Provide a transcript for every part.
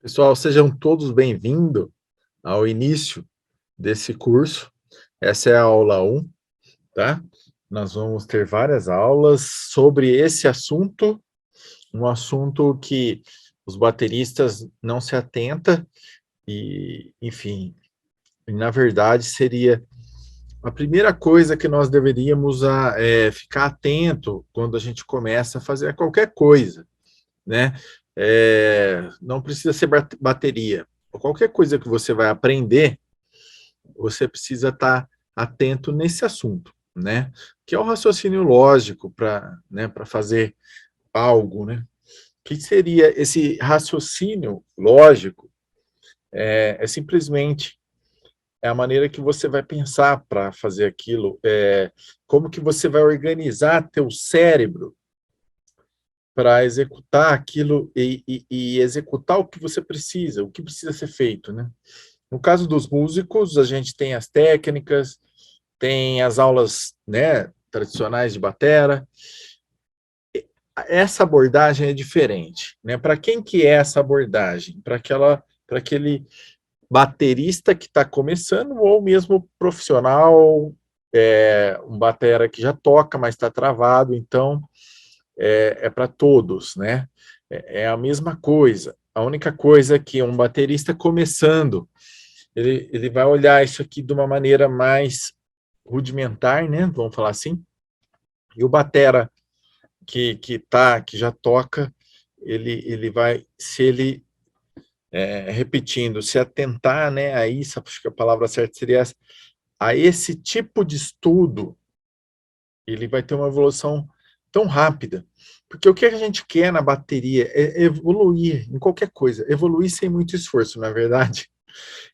Pessoal, sejam todos bem-vindos ao início desse curso. Essa é a aula 1, tá? Nós vamos ter várias aulas sobre esse assunto, um assunto que os bateristas não se atentam e, enfim, na verdade seria a primeira coisa que nós deveríamos ficar atento quando a gente começa a fazer qualquer coisa, né? Não precisa ser bateria. Qualquer coisa que você vai aprender, você precisa estar atento nesse assunto, né? Que é o raciocínio lógico para fazer algo, né? O que seria esse raciocínio lógico? Simplesmente a maneira que você vai pensar para fazer aquilo, como que você vai organizar teu cérebro para executar aquilo e executar o que você precisa, o que precisa ser feito, né? No caso dos músicos, a gente tem as técnicas, tem as aulas, né, tradicionais de batera. Essa abordagem é diferente, né? Para quem que é essa abordagem? Para aquele baterista que está começando ou mesmo profissional, um batera que já toca, mas está travado, então para todos, né? É a mesma coisa. A única coisa é que um baterista começando, ele vai olhar isso aqui de uma maneira mais rudimentar, né? Vamos falar assim. E o batera que já toca, ele vai, se ele repetindo, se atentar, né? A isso, acho que a palavra certa seria essa, a esse tipo de estudo, ele vai ter uma evolução tão rápida. Porque o que a gente quer na bateria é evoluir em qualquer coisa, evoluir sem muito esforço, na verdade.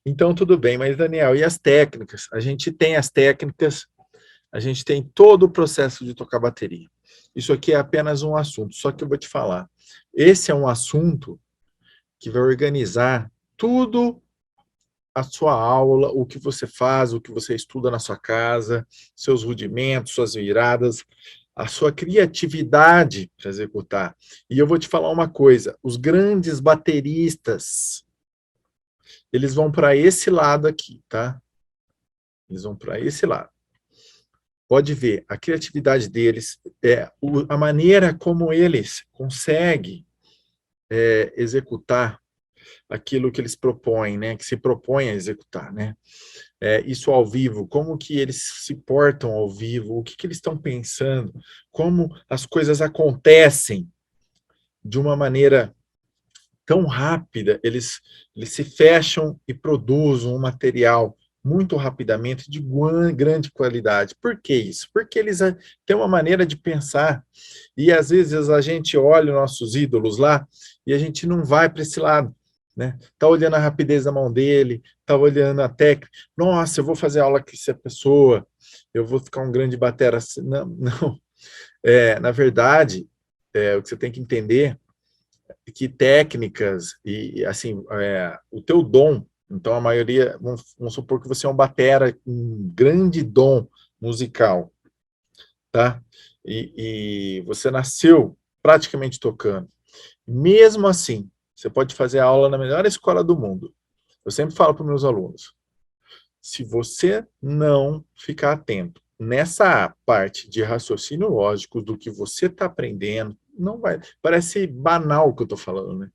Então, tudo bem, mas Daniel, e as técnicas? A gente tem as técnicas, a gente tem todo o processo de tocar bateria. Isso aqui é apenas um assunto, só que eu vou te falar. Esse é um assunto que vai organizar tudo a sua aula, o que você faz, o que você estuda na sua casa, seus rudimentos, suas viradas, a sua criatividade para executar. E eu vou te falar uma coisa, os grandes bateristas, eles vão para esse lado aqui, tá? Eles vão para esse lado. Pode ver, a criatividade deles, a maneira como eles conseguem executar aquilo que eles propõem, né? Que se propõem a executar, né? Isso ao vivo, como que eles se portam ao vivo, o que eles estão pensando, como as coisas acontecem de uma maneira tão rápida, eles se fecham e produzem um material muito rapidamente de grande qualidade. Por que isso? Porque eles têm uma maneira de pensar e às vezes a gente olha os nossos ídolos lá e a gente não vai para esse lado, né? Tá olhando a rapidez da mão dele, tá olhando a técnica. Nossa, eu vou fazer aula com essa pessoa, eu vou ficar um grande batera. Não, não. Na verdade, o que você tem que entender que técnicas e assim, o teu dom, então a maioria, vamos supor que você é um batera com um grande dom musical, tá? E você nasceu praticamente tocando. Mesmo assim, você pode fazer aula na melhor escola do mundo. Eu sempre falo para os meus alunos, se você não ficar atento nessa parte de raciocínio lógico do que você está aprendendo, não vai. Parece banal o que eu estou falando, né?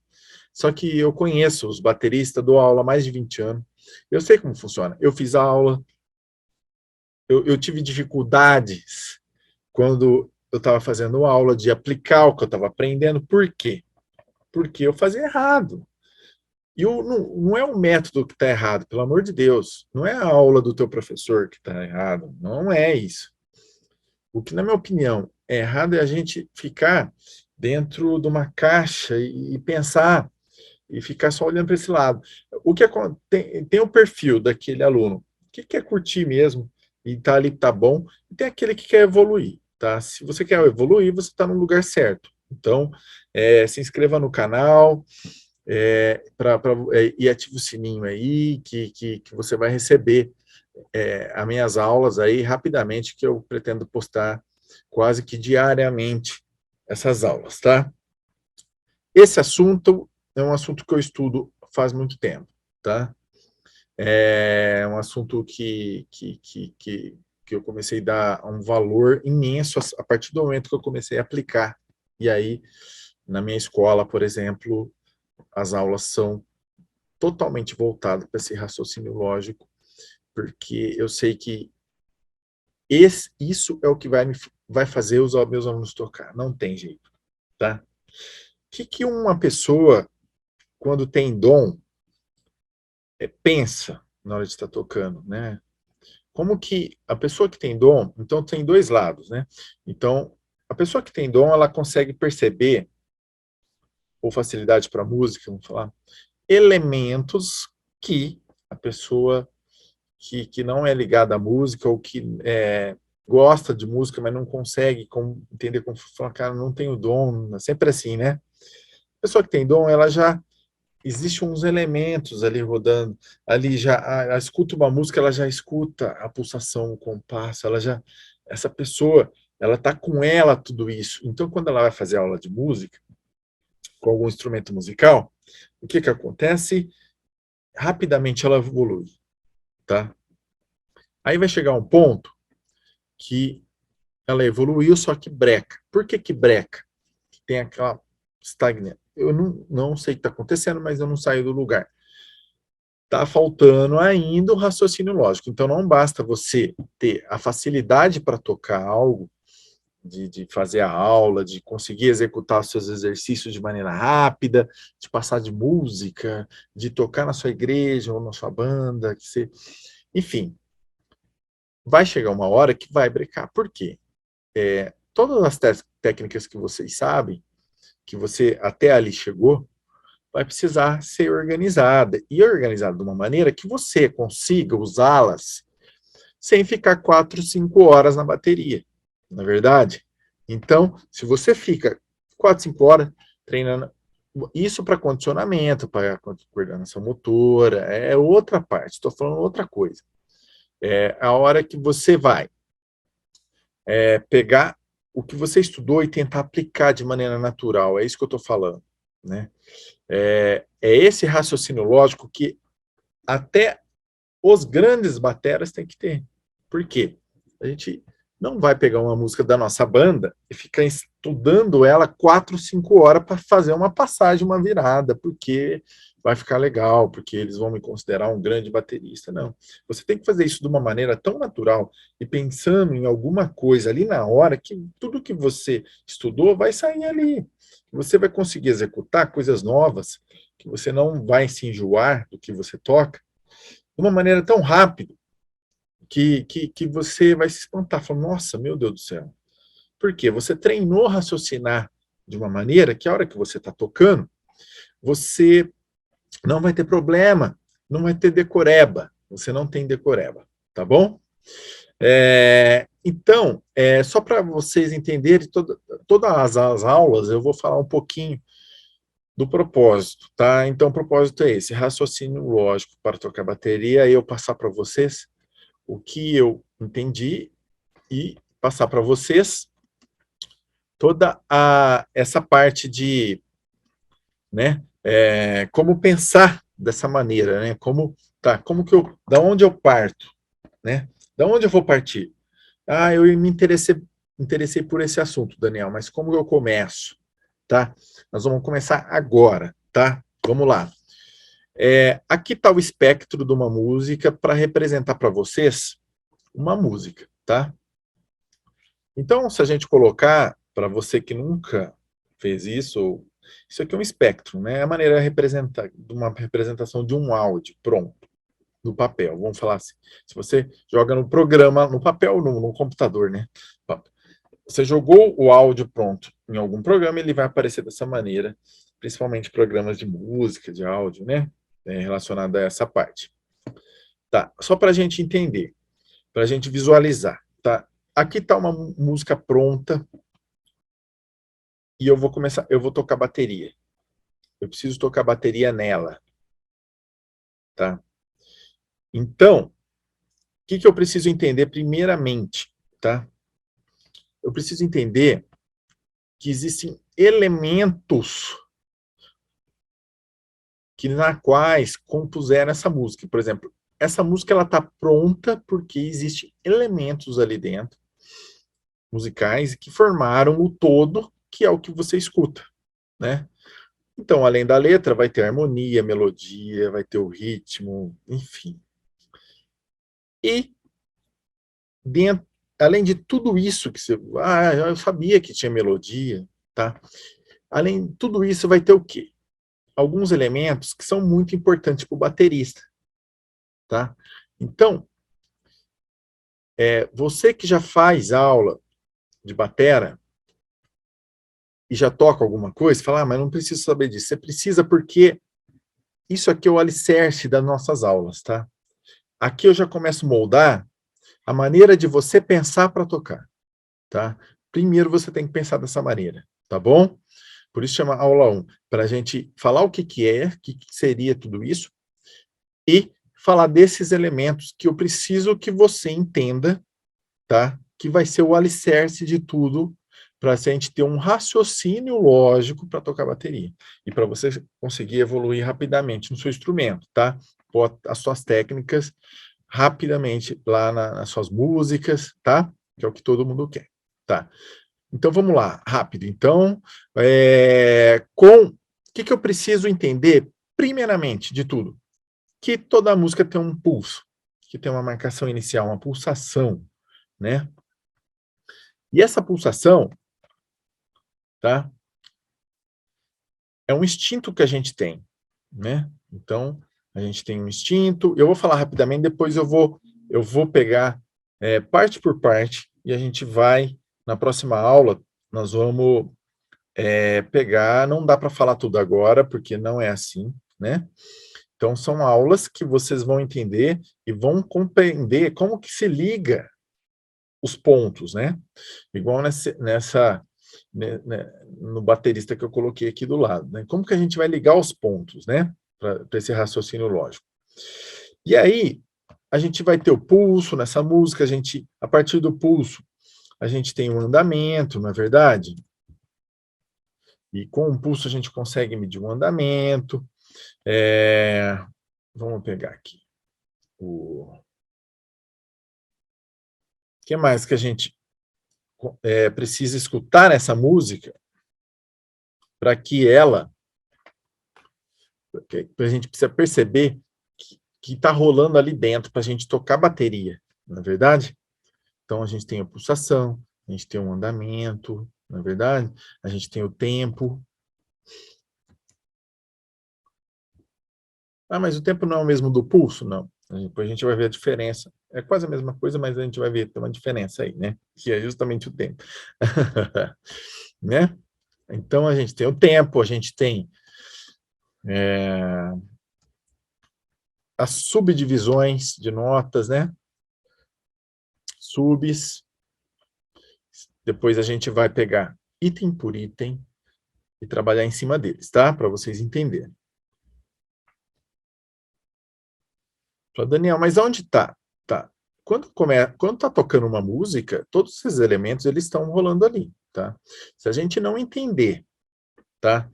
Só que eu conheço os bateristas, dou aula há mais de 20 anos. Eu sei como funciona. Eu fiz aula, eu tive dificuldades quando eu estava fazendo aula de aplicar o que eu estava aprendendo. Por quê? Porque eu fazia errado. E não é o método que está errado, pelo amor de Deus. Não é a aula do teu professor que está errado. Não é isso. O que, na minha opinião, é errado é a gente ficar dentro de uma caixa e pensar e ficar só olhando para esse lado. O que tem o perfil daquele aluno que quer curtir mesmo e tá ali, tá bom, e tem aquele que quer evoluir, tá? Se você quer evoluir, você está no lugar certo. Então, se inscreva no canal e ative o sininho aí, que você vai receber as minhas aulas aí rapidamente, que eu pretendo postar quase que diariamente essas aulas, tá? Esse assunto é um assunto que eu estudo faz muito tempo, tá? É um assunto que eu comecei a dar um valor imenso a partir do momento que eu comecei a aplicar. E aí, na minha escola, por exemplo, as aulas são totalmente voltadas para esse raciocínio lógico, porque eu sei que isso é o que vai fazer os meus alunos tocar, não tem jeito, tá? O que uma pessoa, quando tem dom, pensa na hora de estar tocando, né? Como que a pessoa que tem dom, então tem dois lados, né? Então, a pessoa que tem dom, ela consegue perceber, ou facilidade para música, vamos falar, elementos que a pessoa que não é ligada à música, ou que gosta de música, mas não consegue entender como falar, cara, não tenho dom, é sempre assim, né? A pessoa que tem dom, ela já existem uns elementos ali rodando, ali já, ela escuta uma música, ela já escuta a pulsação, o compasso, essa pessoa, ela tá com ela tudo isso. Então, quando ela vai fazer aula de música, com algum instrumento musical, o que acontece? Rapidamente ela evolui, tá? Aí vai chegar um ponto que ela evoluiu, só que breca. Por que breca? Tem aquela estagna. Eu não sei o que está acontecendo, mas eu não saio do lugar. Está faltando ainda o raciocínio lógico. Então, não basta você ter a facilidade para tocar algo, de fazer a aula, de conseguir executar os seus exercícios de maneira rápida, de passar de música, de tocar na sua igreja ou na sua banda, enfim, vai chegar uma hora que vai brecar. Por quê? Todas as técnicas que vocês sabem, que você até ali chegou, vai precisar ser organizada, e organizada de uma maneira que você consiga usá-las sem ficar 4, 5 horas na bateria, na verdade? Então, se você fica 4, 5 horas treinando, isso para condicionamento, para coordenação motora, é outra parte, estou falando outra coisa. É a hora que você vai pegar o que você estudou e tentar aplicar de maneira natural, é isso que eu estou falando, né? É esse raciocínio lógico que até os grandes bateras têm que ter. Por quê? A gente não vai pegar uma música da nossa banda e ficar estudando ela 4, 5 horas para fazer uma passagem, uma virada, porque vai ficar legal, porque eles vão me considerar um grande baterista. Não. Você tem que fazer isso de uma maneira tão natural e pensando em alguma coisa ali na hora que tudo que você estudou vai sair ali. Você vai conseguir executar coisas novas, que você não vai se enjoar do que você toca, de uma maneira tão rápida que você vai se espantar, falar, nossa, meu Deus do céu. Por quê? Você treinou raciocinar de uma maneira que a hora que você está tocando, você não vai ter problema, não vai ter decoreba, você não tem decoreba, tá bom? Então, só para vocês entenderem, todas as aulas eu vou falar um pouquinho do propósito, tá? Então, o propósito é esse, raciocínio lógico para tocar bateria, e eu passar para vocês o que eu entendi e passar para vocês toda essa parte de, né, como pensar dessa maneira, né? Da onde eu parto, né? Da onde eu vou partir? Eu me interessei por esse assunto, Daniel, mas como eu começo, tá? Nós vamos começar agora, tá? Vamos lá. Aqui está o espectro de uma música para representar para vocês uma música, tá? Então, se a gente colocar, para você que nunca fez isso, isso aqui é um espectro, né? É a maneira de uma representação de um áudio, pronto, no papel. Vamos falar assim. Se você joga no programa, no papel, no computador, né? Você jogou o áudio pronto em algum programa, ele vai aparecer dessa maneira, principalmente programas de música, de áudio, né? Relacionado a essa parte. Tá, só para a gente entender, para a gente visualizar, tá? Aqui está uma música pronta e eu vou tocar bateria. Eu preciso tocar bateria nela, tá? Então, o que eu preciso entender primeiramente, tá? Eu preciso entender que existem elementos na quais compuseram essa música. Por exemplo, essa música ela está pronta porque existem elementos ali dentro, musicais, que formaram o todo, que é o que você escuta, né? Então, além da letra, vai ter harmonia, melodia, vai ter o ritmo, enfim. E, dentro, além de tudo isso que você... Ah, eu sabia que tinha melodia, tá? Além de tudo isso, vai ter o quê? Alguns elementos que são muito importantes para o baterista, tá? Então, você que já faz aula de batera e já toca alguma coisa, fala, mas não preciso saber disso. Você precisa porque isso aqui é o alicerce das nossas aulas, tá? Aqui eu já começo a moldar a maneira de você pensar para tocar, tá? Primeiro você tem que pensar dessa maneira, tá bom? Por isso chama aula 1, para a gente falar o que é, o que seria tudo isso, e falar desses elementos que eu preciso que você entenda, tá? Que vai ser o alicerce de tudo, para a gente ter um raciocínio lógico para tocar bateria. E para você conseguir evoluir rapidamente no seu instrumento, tá? Pôr as suas técnicas rapidamente lá nas suas músicas, tá? Que é o que todo mundo quer, tá? Então, vamos lá, rápido. Então, o que eu preciso entender, primeiramente, de tudo? Que toda música tem um pulso, que tem uma marcação inicial, uma pulsação, né? E essa pulsação, tá? É um instinto que a gente tem, né? Então, a gente tem um instinto. Eu vou falar rapidamente, depois eu vou pegar parte por parte e a gente vai, na próxima aula, nós vamos pegar, não dá para falar tudo agora, porque não é assim, né? Então, são aulas que vocês vão entender e vão compreender como que se liga os pontos, né? Igual no baterista que eu coloquei aqui do lado, né? Como que a gente vai ligar os pontos, né? Para esse raciocínio lógico. E aí, a gente vai ter o pulso nessa música, a partir do pulso, a gente tem um andamento, não é verdade? E com o pulso a gente consegue medir um andamento. Vamos pegar aqui. O que mais que a gente precisa escutar nessa música para que a gente precisa perceber que está rolando ali dentro para a gente tocar bateria, não é verdade? Então, a gente tem a pulsação, a gente tem um andamento, não é verdade? A gente tem o tempo. Ah, mas o tempo não é o mesmo do pulso? Não. Depois a gente vai ver a diferença. É quase a mesma coisa, mas a gente vai ver, tem uma diferença aí, né? Que é justamente o tempo. Né? Então, a gente tem o tempo, a gente tem as subdivisões de notas, né? Subs. Depois a gente vai pegar item por item e trabalhar em cima deles, tá? Para vocês entenderem. Fala, Daniel, mas onde está? Tá. Quando tá tocando uma música, todos esses elementos eles estão rolando ali, tá? Se a gente não entender, tá?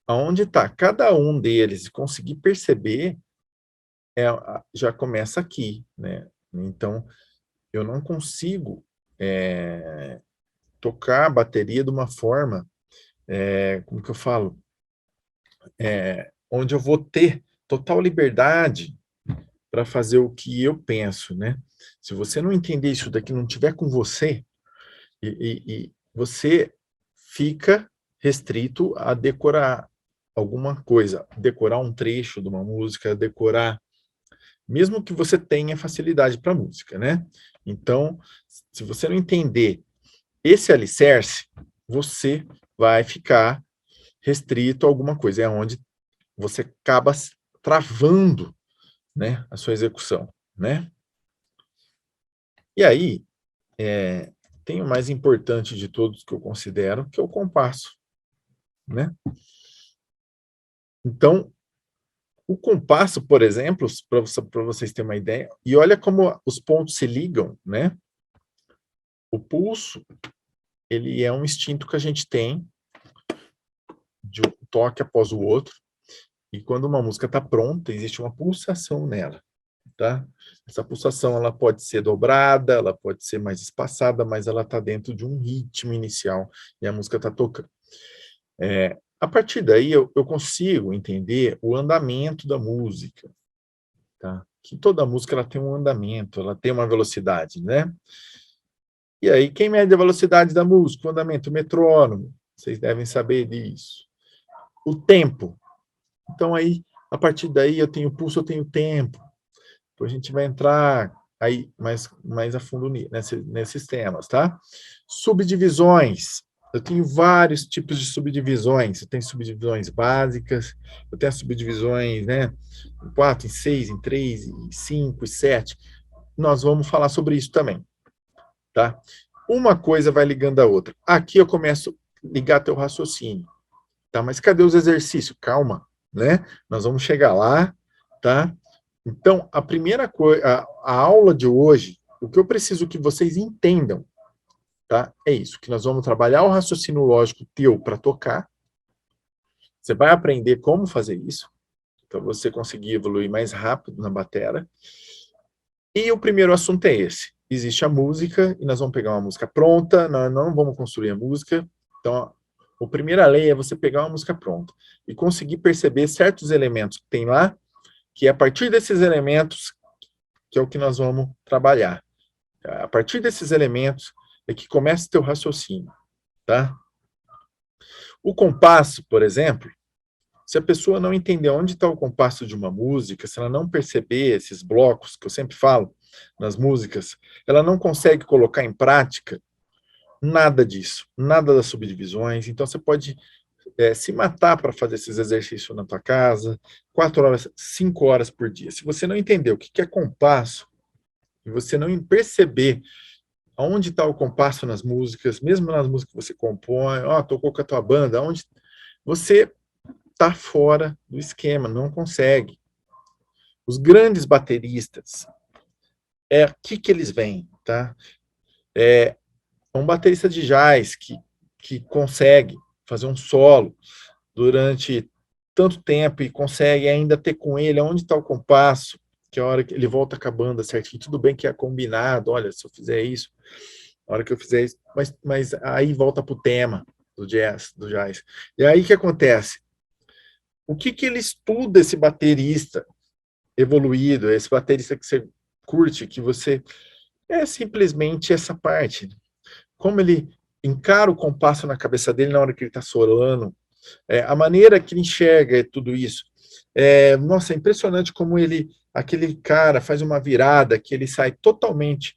Aonde está cada um deles e conseguir perceber, já começa aqui, né? Então, eu não consigo tocar a bateria de uma forma, como que eu falo? Onde eu vou ter total liberdade para fazer o que eu penso, né? Se você não entender isso daqui, não tiver com você, e você fica restrito a decorar alguma coisa, decorar um trecho de uma música, decorar, mesmo que você tenha facilidade para música, né? Então, se você não entender esse alicerce, você vai ficar restrito a alguma coisa, é onde você acaba travando, né, a sua execução, né? E aí, tem o mais importante de todos que eu considero, que é o compasso, né? Então, o compasso, por exemplo, para vocês terem uma ideia, e olha como os pontos se ligam, né? O pulso, ele é um instinto que a gente tem de um toque após o outro, E quando uma música está pronta, existe uma pulsação nela, tá? Essa pulsação, ela pode ser dobrada, ela pode ser mais espaçada, mas ela está dentro de um ritmo inicial e a música está tocando. A partir daí, eu consigo entender o andamento da música, tá? Que toda música ela tem um andamento, ela tem uma velocidade, né? E aí, quem mede a velocidade da música? O andamento, o metrônomo. Vocês devem saber disso. O tempo. Então, aí, a partir daí, eu tenho pulso, eu tenho tempo. Depois a gente vai entrar aí mais a fundo nesses temas, tá? Subdivisões. Eu tenho vários tipos de subdivisões. Eu tenho subdivisões básicas, eu tenho as subdivisões, né? Em 4, em 6, em 3, em 5, e 7. Nós vamos falar sobre isso também, tá? Uma coisa vai ligando a outra. Aqui eu começo a ligar teu raciocínio, tá? Mas cadê os exercícios? Calma, né? Nós vamos chegar lá, tá? Então, a primeira coisa, a aula de hoje, o que eu preciso que vocês entendam, tá? É isso, que nós vamos trabalhar o raciocínio lógico teu para tocar. Você vai aprender como fazer isso, para você conseguir evoluir mais rápido na bateria. E o primeiro assunto é esse. Existe a música, e nós vamos pegar uma música pronta, nós não vamos construir a música. Então, a primeira lei é você pegar uma música pronta e conseguir perceber certos elementos que tem lá, que é a partir desses elementos que é o que nós vamos trabalhar. A partir desses elementos é que começa o teu raciocínio, tá? O compasso, por exemplo, se a pessoa não entender onde está o compasso de uma música, se ela não perceber esses blocos que eu sempre falo nas músicas, ela não consegue colocar em prática nada disso, nada das subdivisões. Então você pode se matar para fazer esses exercícios na tua casa, 4 horas, 5 horas por dia. Se você não entender o que é compasso, e você não perceber onde está o compasso nas músicas, mesmo nas músicas que você compõe, tocou com a tua banda, onde você está fora do esquema, não consegue. Os grandes bateristas, aqui que eles vêm, tá? Um baterista de jazz que consegue fazer um solo durante tanto tempo e consegue ainda ter com ele onde está o compasso, que é a hora que ele volta com a banda certinho, tudo bem que é combinado, olha, se eu fizer isso, a hora que eu fizer isso, mas aí volta para o tema do jazz. E aí o que acontece? O que ele estuda, esse baterista evoluído, esse baterista que você curte, que você... É simplesmente essa parte. Como ele encara o compasso na cabeça dele na hora que ele está solando, a maneira que ele enxerga tudo isso. Nossa, é impressionante como aquele cara faz uma virada que ele sai totalmente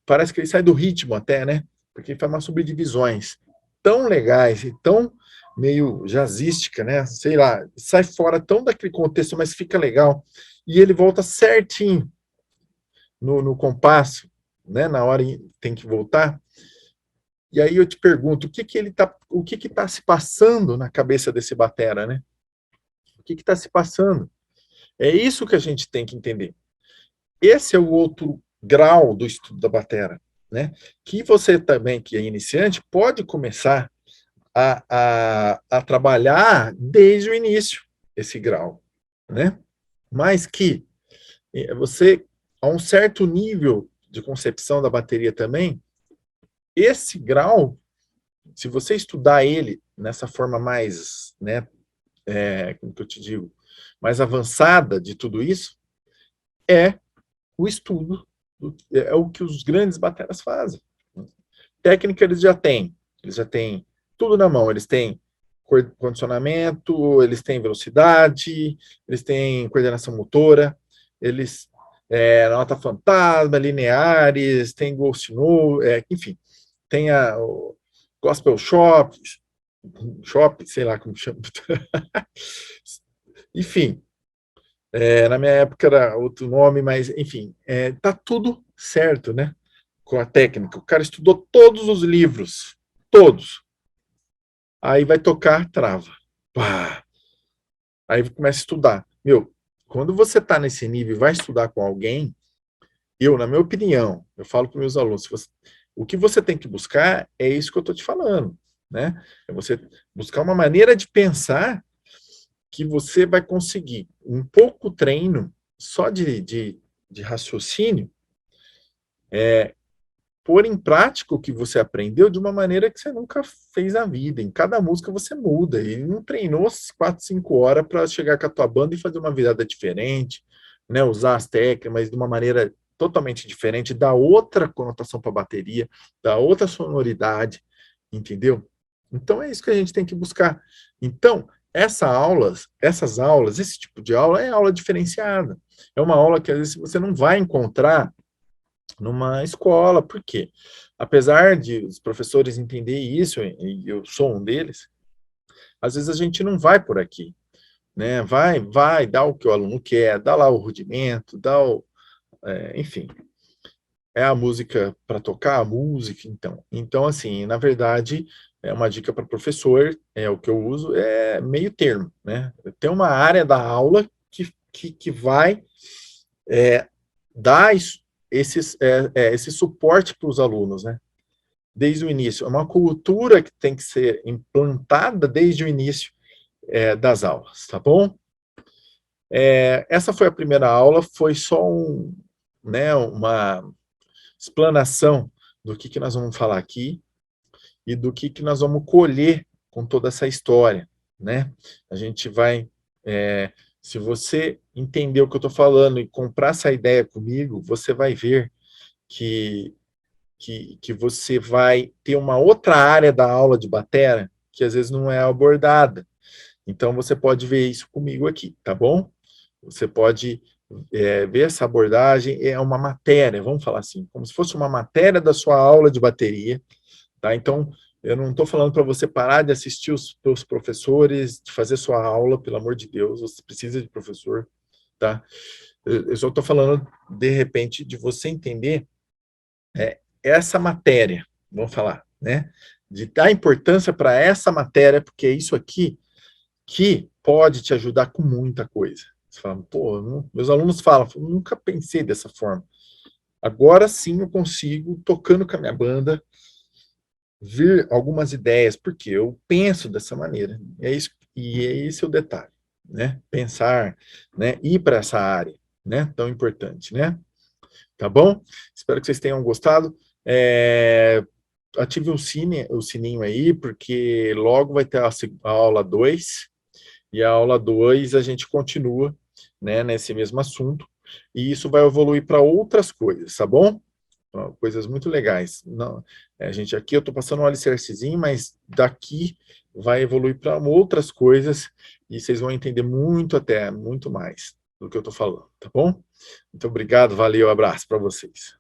parece que ele sai do ritmo até, né? Porque ele faz umas subdivisões tão legais e tão meio jazzística, né? Sei lá, sai fora tão daquele contexto, mas fica legal. E ele volta certinho no compasso, né? Na hora tem que voltar. E aí eu te pergunto, o que está se passando na cabeça desse batera, né? O que está se passando? É isso que a gente tem que entender. Esse é o outro grau do estudo da batera, né? Que você também, que é iniciante, pode começar a trabalhar desde o início, esse grau, né? Mas que você, a um certo nível de concepção da bateria também, esse grau, se você estudar ele nessa forma mais, né, como que eu te digo, mais avançada de tudo isso, é o estudo, é o que os grandes bateras fazem. Técnica eles já têm tudo na mão, eles têm condicionamento, eles têm velocidade, eles têm coordenação motora, eles nota fantasma, lineares, tem ghost no, enfim, tem o gospel shop, sei lá como chama. Enfim, na minha época era outro nome, mas enfim, tá tudo certo, né? Com a técnica. O cara estudou todos os livros, todos. Aí vai tocar, trava. Pá. Aí começa a estudar. Meu, quando você tá nesse nível e vai estudar com alguém, na minha opinião, eu falo para meus alunos, o que você tem que buscar é isso que eu tô te falando, né? É você buscar uma maneira de pensar que você vai conseguir, um pouco treino, só de raciocínio, pôr em prática o que você aprendeu de uma maneira que você nunca fez na vida. Em cada música você muda, e não treinou 4, 5 horas para chegar com a tua banda e fazer uma virada diferente, né? Usar as técnicas, mas de uma maneira totalmente diferente, dar outra conotação para a bateria, dar outra sonoridade, entendeu? Então é isso que a gente tem que buscar. Então, essas aulas, esse tipo de aula é aula diferenciada. É uma aula que às vezes você não vai encontrar numa escola. Por quê? Apesar de os professores entenderem isso, e eu sou um deles, às vezes a gente não vai por aqui, né? Vai, dá o que o aluno quer, dá lá o rudimento, enfim, é a música para tocar a música, então. Então, assim, na verdade, é uma dica para professor, o que eu uso, é meio termo, né? Tem uma área da aula que vai dar esse suporte para os alunos, né? Desde o início. É uma cultura que tem que ser implantada desde o início das aulas, tá bom? Essa foi a primeira aula, foi só uma explanação do que nós vamos falar aqui e do que nós vamos colher com toda essa história, né? A gente vai, se você entender o que eu estou falando e comprar essa ideia comigo, você vai ver que você vai ter uma outra área da aula de batera que às vezes não é abordada. Então, você pode ver isso comigo aqui, tá bom? Você pode ver essa abordagem, é uma matéria, vamos falar assim, como se fosse uma matéria da sua aula de bateria, tá? Então, eu não estou falando para você parar de assistir os seus professores, de fazer sua aula, pelo amor de Deus, você precisa de professor, tá? Eu só estou falando, de repente, de você entender essa matéria, vamos falar, né? De dar importância para essa matéria, porque é isso aqui que pode te ajudar com muita coisa. Você fala, pô, meus alunos falam, nunca pensei dessa forma. Agora sim eu consigo, tocando com a minha banda, ver algumas ideias, porque eu penso dessa maneira. E é esse o detalhe, né? Pensar, né? Ir para essa área, né? Tão importante, né? Tá bom? Espero que vocês tenham gostado. Ative o sininho aí, porque logo vai ter a aula 2, e a aula 2 a gente continua, né, nesse mesmo assunto, e isso vai evoluir para outras coisas, tá bom? Coisas muito legais. Não, aqui eu estou passando um alicercezinho, mas daqui vai evoluir para outras coisas, e vocês vão entender muito mais do que eu estou falando, tá bom? Muito obrigado, valeu, abraço para vocês.